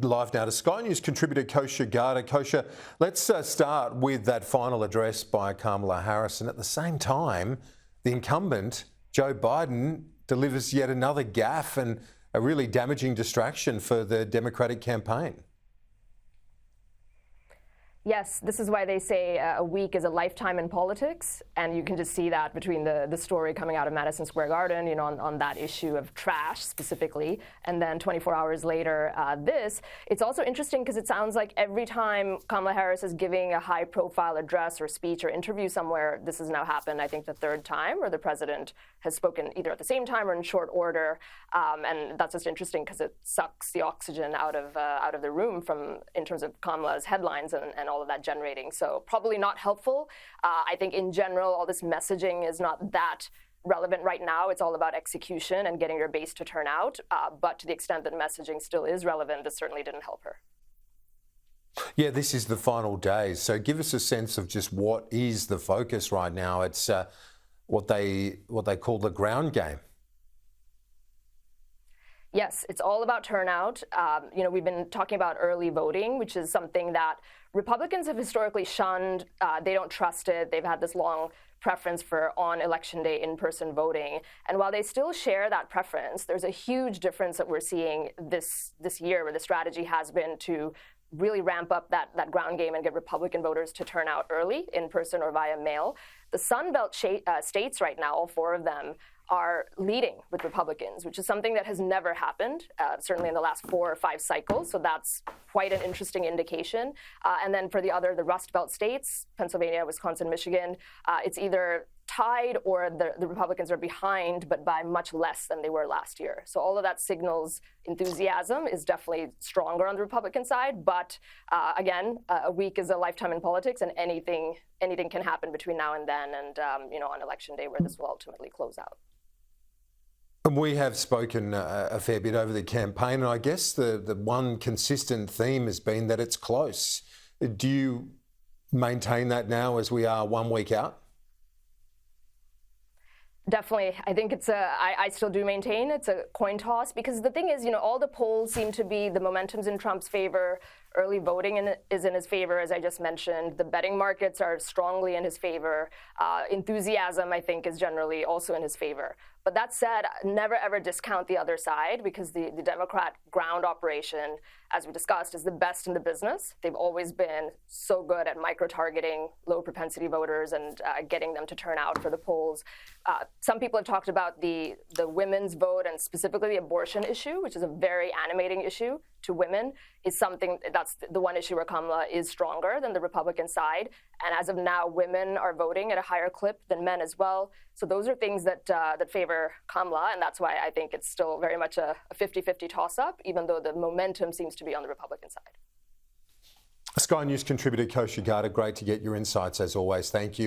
Live now to Sky News contributor Kosha Gada. Kosha, let's start with that final address by Kamala Harris, and at the same time, the incumbent, Joe Biden, delivers yet another gaffe and a really damaging distraction for the Democratic campaign. Yes, this is why they say a week is a lifetime in politics, and you can just see that between the story coming out of Madison Square Garden, on that issue of trash specifically, and then 24 hours later, this. It's also interesting because it sounds like every time Kamala Harris is giving a high-profile address or speech or interview somewhere, this has now happened, I think, the third time, where the president has spoken either at the same time or in short order, and that's just interesting because it sucks the oxygen out of the room in terms of Kamala's headlines and all of that generating. So probably not helpful. I think in general, all this messaging is not that relevant right now. It's all about execution and getting your base to turn out. But to the extent that messaging still is relevant, this certainly didn't help her. Yeah, this is the final days. So give us a sense of just what is the focus right now. It's what they call the ground game. Yes, it's all about turnout. We've been talking about early voting, which is something that Republicans have historically shunned. They don't trust it. They've had this long preference for on election day in-person voting. And while they still share that preference, there's a huge difference that we're seeing this year, where the strategy has been to really ramp up that ground game and get Republican voters to turn out early, in person or via mail. The Sun Belt states right now, all four of them, are leading with Republicans, which is something that has never happened, certainly in the last 4 or 5 cycles. So that's quite an interesting indication. And then for the Rust Belt states, Pennsylvania, Wisconsin, Michigan, it's either tied or the Republicans are behind, but by much less than they were last year. So all of that signals enthusiasm is definitely stronger on the Republican side. But again, a week is a lifetime in politics, and anything can happen between now and then, and on election day, where this will ultimately close out. And we have spoken a fair bit over the campaign, and I guess the one consistent theme has been that it's close. Do you maintain that now as we are 1 week out? Definitely. I think I still do maintain it's a coin toss, because the thing is, all the polls seem to be the momentum's in Trump's favor. Early voting is in his favor, as I just mentioned. The betting markets are strongly in his favor. Enthusiasm, I think, is generally also in his favor. But that said, never ever discount the other side, because the Democrat ground operation, as we discussed, is the best in the business. They've always been so good at micro-targeting low propensity voters and getting them to turn out for the polls. Some people have talked about the women's vote, and specifically the abortion issue, which is a very animating issue to women, is something that's the one issue where Kamala is stronger than the Republican side. And as of now, women are voting at a higher clip than men as well. So those are things that favor Kamala, and that's why I think it's still very much a 50-50 toss-up, even though the momentum seems to be on the Republican side. Sky News contributor Kosha Gada, great to get your insights as always. Thank you.